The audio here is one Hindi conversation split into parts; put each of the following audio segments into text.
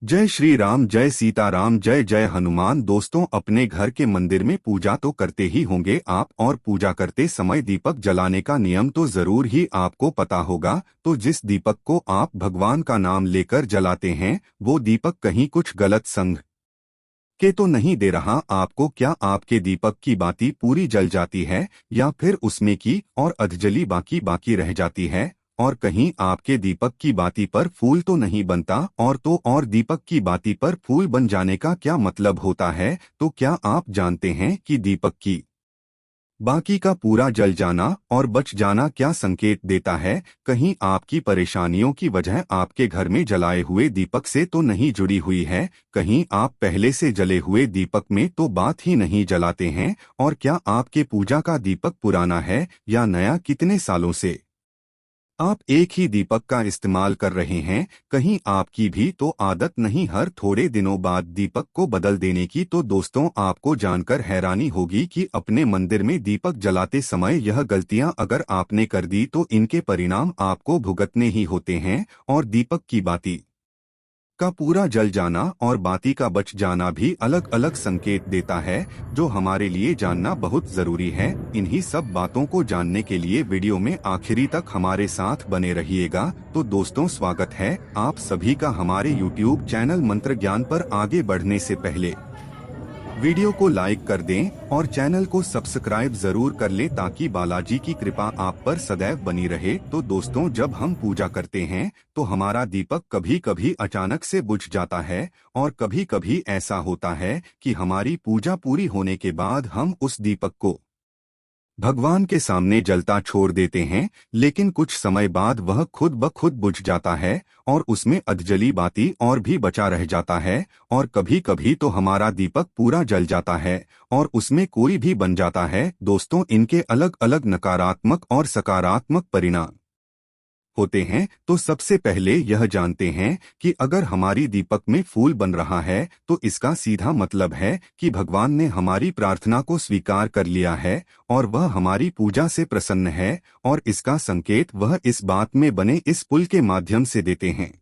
जय श्री राम, जय सीताराम, जय जय हनुमान। दोस्तों, अपने घर के मंदिर में पूजा तो करते ही होंगे आप, और पूजा करते समय दीपक जलाने का नियम तो जरूर ही आपको पता होगा। तो जिस दीपक को आप भगवान का नाम लेकर जलाते हैं, वो दीपक कहीं कुछ गलत संग के तो नहीं दे रहा आपको? क्या आपके दीपक की बाती पूरी जल जाती है, या फिर उसमें की और अधजली बाकी बाकी रह जाती है? और कहीं आपके दीपक की बाती पर फूल तो नहीं बनता? और दीपक की बाती पर फूल बन जाने का क्या मतलब होता है? तो क्या आप जानते हैं कि दीपक की बाकी का पूरा जल जाना और बच जाना क्या संकेत देता है? कहीं आपकी परेशानियों की वजह आपके घर में जलाए हुए दीपक से तो नहीं जुड़ी हुई है? कहीं आप पहले से जले हुए दीपक में तो बात ही नहीं जलाते हैं? और क्या आपके पूजा का दीपक पुराना है या नया? कितने सालों से आप एक ही दीपक का इस्तेमाल कर रहे हैं? कहीं आपकी भी तो आदत नहीं हर थोड़े दिनों बाद दीपक को बदल देने की? तो दोस्तों, आपको जानकर हैरानी होगी कि अपने मंदिर में दीपक जलाते समय यह गलतियां अगर आपने कर दी तो इनके परिणाम आपको भुगतने ही होते हैं। और दीपक की बाती का पूरा जल जाना और बाती का बच जाना भी अलग अलग संकेत देता है, जो हमारे लिए जानना बहुत जरूरी है। इन्हीं सब बातों को जानने के लिए वीडियो में आखिरी तक हमारे साथ बने रहिएगा। तो दोस्तों, स्वागत है आप सभी का हमारे YouTube चैनल मंत्र ज्ञान पर। आगे बढ़ने से पहले वीडियो को लाइक कर दें और चैनल को सब्सक्राइब जरूर कर लें, ताकि बालाजी की कृपा आप पर सदैव बनी रहे। तो दोस्तों, जब हम पूजा करते हैं तो हमारा दीपक कभी कभी अचानक से बुझ जाता है, और कभी कभी ऐसा होता है कि हमारी पूजा पूरी होने के बाद हम उस दीपक को भगवान के सामने जलता छोड़ देते हैं, लेकिन कुछ समय बाद वह खुद ब खुद बुझ जाता है और उसमें अधजली बाती और भी बचा रह जाता है। और कभी कभी तो हमारा दीपक पूरा जल जाता है और उसमें कोई भी बन जाता है। दोस्तों, इनके अलग अलग नकारात्मक और सकारात्मक परिणाम होते हैं। तो सबसे पहले यह जानते हैं कि अगर हमारी दीपक में फूल बन रहा है तो इसका सीधा मतलब है कि भगवान ने हमारी प्रार्थना को स्वीकार कर लिया है और वह हमारी पूजा से प्रसन्न है। और इसका संकेत वह इस बात में बने इस पुल के माध्यम से देते हैं।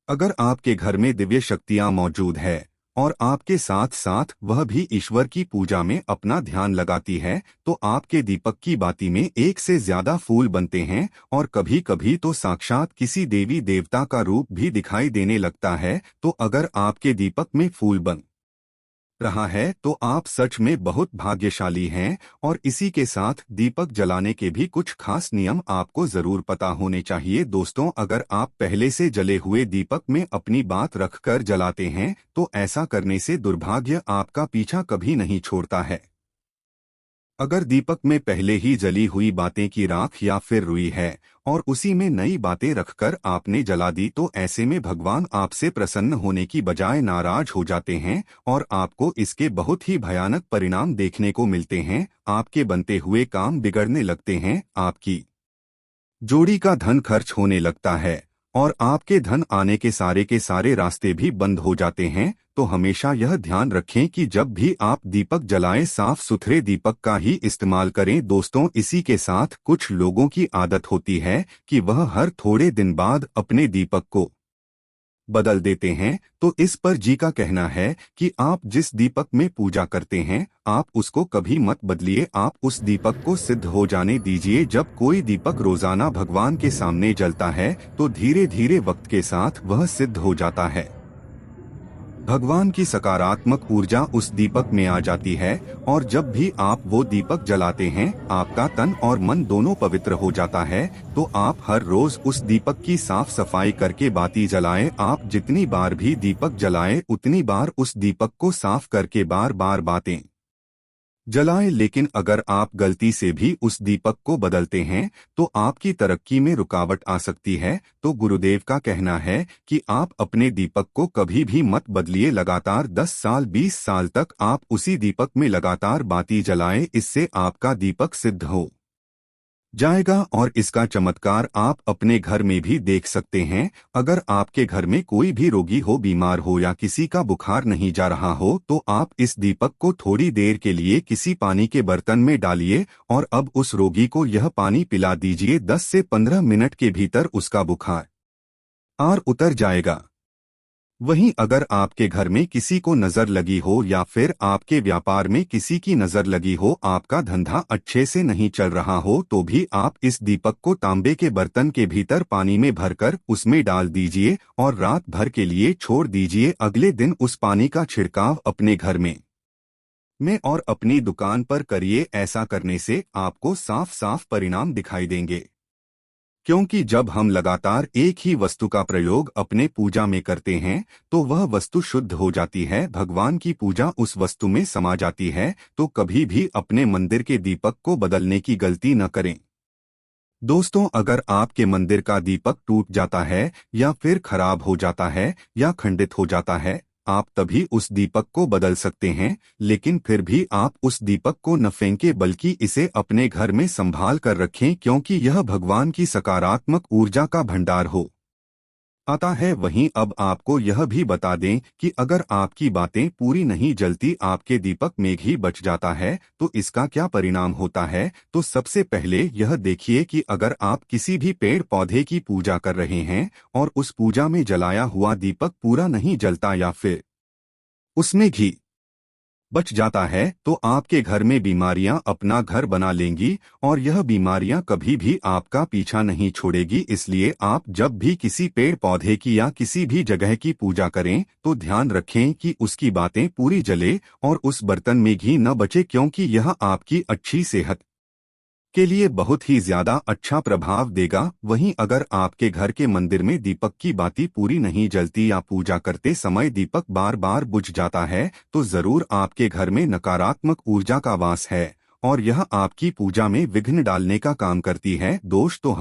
अगर आपके घर में दिव्य शक्तियां मौजूद है और आपके साथ साथ वह भी ईश्वर की पूजा में अपना ध्यान लगाती है, तो आपके दीपक की बाती में एक से ज्यादा फूल बनते हैं, और कभी कभी तो साक्षात किसी देवी देवता का रूप भी दिखाई देने लगता है। तो अगर आपके दीपक में फूल बन रहा है तो आप सच में बहुत भाग्यशाली हैं। और इसी के साथ दीपक जलाने के भी कुछ खास नियम आपको जरूर पता होने चाहिए। दोस्तों, अगर आप पहले से जले हुए दीपक में अपनी बात रखकर जलाते हैं तो ऐसा करने से दुर्भाग्य आपका पीछा कभी नहीं छोड़ता है। अगर दीपक में पहले ही जली हुई बातें की राख या फिर रुई है और उसी में नई बातें रखकर आपने जला दी, तो ऐसे में भगवान आपसे प्रसन्न होने की बजाय नाराज हो जाते हैं और आपको इसके बहुत ही भयानक परिणाम देखने को मिलते हैं। आपके बनते हुए काम बिगड़ने लगते हैं, आपकी जोड़ी का धन खर्च होने लगता है और आपके धन आने के सारे रास्ते भी बंद हो जाते हैं। तो हमेशा यह ध्यान रखें कि जब भी आप दीपक जलाएं, साफ सुथरे दीपक का ही इस्तेमाल करें। दोस्तों, इसी के साथ कुछ लोगों की आदत होती है कि वह हर थोड़े दिन बाद अपने दीपक को बदल देते हैं। तो इस पर जी का कहना है कि आप जिस दीपक में पूजा करते हैं, आप उसको कभी मत बदलिए। आप उस दीपक को सिद्ध हो जाने दीजिए। जब कोई दीपक रोजाना भगवान के सामने जलता है तो धीरे धीरे वक्त के साथ वह सिद्ध हो जाता है। भगवान की सकारात्मक ऊर्जा उस दीपक में आ जाती है, और जब भी आप वो दीपक जलाते हैं, आपका तन और मन दोनों पवित्र हो जाता है। तो आप हर रोज उस दीपक की साफ सफाई करके बाती जलाएं। आप जितनी बार भी दीपक जलाएं, उतनी बार उस दीपक को साफ करके बार बार बातें जलाएं। लेकिन अगर आप गलती से भी उस दीपक को बदलते हैं तो आपकी तरक्की में रुकावट आ सकती है। तो गुरुदेव का कहना है कि आप अपने दीपक को कभी भी मत बदलिए। लगातार 10 साल 20 साल तक आप उसी दीपक में लगातार बाती जलाएं। इससे आपका दीपक सिद्ध हो जाएगा और इसका चमत्कार आप अपने घर में भी देख सकते हैं। अगर आपके घर में कोई भी रोगी हो, बीमार हो या किसी का बुखार नहीं जा रहा हो, तो आप इस दीपक को थोड़ी देर के लिए किसी पानी के बर्तन में डालिए और अब उस रोगी को यह पानी पिला दीजिए। 10 से 15 मिनट के भीतर उसका बुखार उतर जाएगा। वहीं अगर आपके घर में किसी को नजर लगी हो या फिर आपके व्यापार में किसी की नजर लगी हो, आपका धंधा अच्छे से नहीं चल रहा हो, तो भी आप इस दीपक को तांबे के बर्तन के भीतर पानी में भरकर उसमें डाल दीजिए और रात भर के लिए छोड़ दीजिए। अगले दिन उस पानी का छिड़काव अपने घर में और अपनी दुकान पर करिए। ऐसा करने से आपको साफ साफ परिणाम दिखाई देंगे, क्योंकि जब हम लगातार एक ही वस्तु का प्रयोग अपने पूजा में करते हैं तो वह वस्तु शुद्ध हो जाती है, भगवान की पूजा उस वस्तु में समा जाती है। तो कभी भी अपने मंदिर के दीपक को बदलने की गलती न करें। दोस्तों, अगर आपके मंदिर का दीपक टूट जाता है या फिर खराब हो जाता है या खंडित हो जाता है, आप तभी उस दीपक को बदल सकते हैं, लेकिन फिर भी आप उस दीपक को न फेंकें बल्कि इसे अपने घर में संभाल कर रखें, क्योंकि यह भगवान की सकारात्मक ऊर्जा का भंडार हो आता है। वहीं अब आपको यह भी बता दें कि अगर आपकी बातें पूरी नहीं जलती, आपके दीपक में घी बच जाता है, तो इसका क्या परिणाम होता है। तो सबसे पहले यह देखिए कि अगर आप किसी भी पेड़ पौधे की पूजा कर रहे हैं और उस पूजा में जलाया हुआ दीपक पूरा नहीं जलता या फिर उसमें घी बच जाता है, तो आपके घर में बीमारियां अपना घर बना लेंगी और यह बीमारियां कभी भी आपका पीछा नहीं छोड़ेगी। इसलिए आप जब भी किसी पेड़ पौधे की या किसी भी जगह की पूजा करें तो ध्यान रखें कि उसकी बातें पूरी जले और उस बर्तन में घी न बचे, क्योंकि यह आपकी अच्छी सेहत के लिए बहुत ही ज्यादा अच्छा प्रभाव देगा। वहीं अगर आपके घर के मंदिर में दीपक की बाती पूरी नहीं जलती या पूजा करते समय दीपक बार बार बुझ जाता है, तो जरूर आपके घर में नकारात्मक ऊर्जा का वास है और यह आपकी पूजा में विघ्न डालने का काम करती है। दोष तो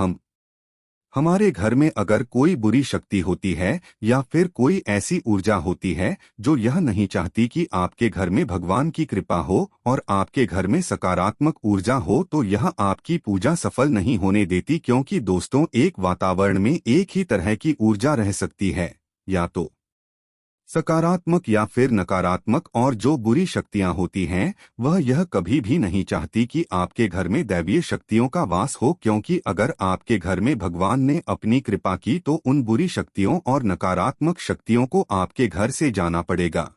हमारे घर में अगर कोई बुरी शक्ति होती है या फिर कोई ऐसी ऊर्जा होती है जो यह नहीं चाहती कि आपके घर में भगवान की कृपा हो और आपके घर में सकारात्मक ऊर्जा हो, तो यह आपकी पूजा सफल नहीं होने देती। क्योंकि दोस्तों, एक वातावरण में एक ही तरह की ऊर्जा रह सकती है, या तो सकारात्मक या फिर नकारात्मक, और जो बुरी शक्तियां होती हैं वह यह कभी भी नहीं चाहती कि आपके घर में दैवीय शक्तियों का वास हो, क्योंकि अगर आपके घर में भगवान ने अपनी कृपा की तो उन बुरी शक्तियों और नकारात्मक शक्तियों को आपके घर से जाना पड़ेगा।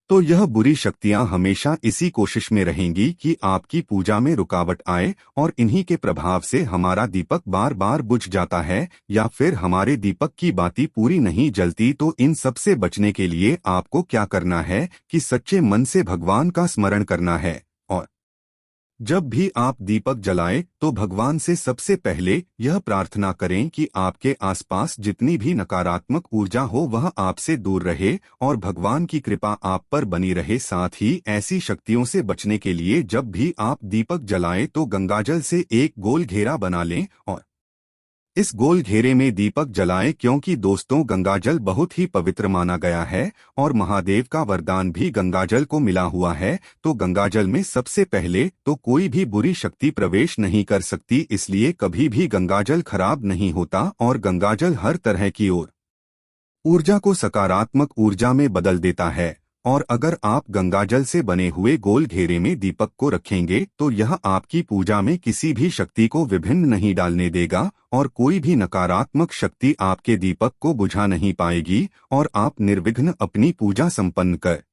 तो यह बुरी शक्तियां हमेशा इसी कोशिश में रहेंगी कि आपकी पूजा में रुकावट आए और इन्हीं के प्रभाव से हमारा दीपक बार बार बुझ जाता है या फिर हमारे दीपक की बाती पूरी नहीं जलती। तो इन सब से बचने के लिए आपको क्या करना है कि सच्चे मन से भगवान का स्मरण करना है और जब भी आप दीपक जलाएं तो भगवान से सबसे पहले यह प्रार्थना करें कि आपके आसपास जितनी भी नकारात्मक ऊर्जा हो वह आपसे दूर रहे और भगवान की कृपा आप पर बनी रहे। साथ ही ऐसी शक्तियों से बचने के लिए जब भी आप दीपक जलाएं तो गंगाजल से एक गोल घेरा बना लें और इस गोल घेरे में दीपक जलाएं, क्योंकि दोस्तों गंगाजल बहुत ही पवित्र माना गया है और महादेव का वरदान भी गंगाजल को मिला हुआ है। तो गंगाजल में सबसे पहले तो कोई भी बुरी शक्ति प्रवेश नहीं कर सकती, इसलिए कभी भी गंगाजल खराब नहीं होता और गंगाजल हर तरह की ऊर्जा को सकारात्मक ऊर्जा में बदल देता है। और अगर आप गंगाजल से बने हुए गोल घेरे में दीपक को रखेंगे तो यह आपकी पूजा में किसी भी शक्ति को विभिन्न नहीं डालने देगा और कोई भी नकारात्मक शक्ति आपके दीपक को बुझा नहीं पाएगी और आप निर्विघ्न अपनी पूजा संपन्न कर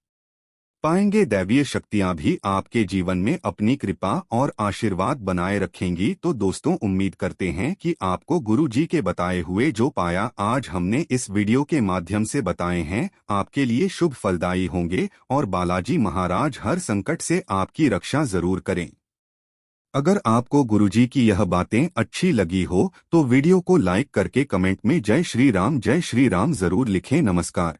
पाएंगे। दैवीय शक्तियां भी आपके जीवन में अपनी कृपा और आशीर्वाद बनाए रखेंगी। तो दोस्तों, उम्मीद करते हैं कि आपको गुरु जी के बताए हुए जो पाया आज हमने इस वीडियो के माध्यम से बताए हैं आपके लिए शुभ फलदायी होंगे और बालाजी महाराज हर संकट से आपकी रक्षा जरूर करें। अगर आपको गुरुजी की यह बातें अच्छी लगी हो तो वीडियो को लाइक करके कमेंट में जय श्री राम जरूर लिखें। नमस्कार।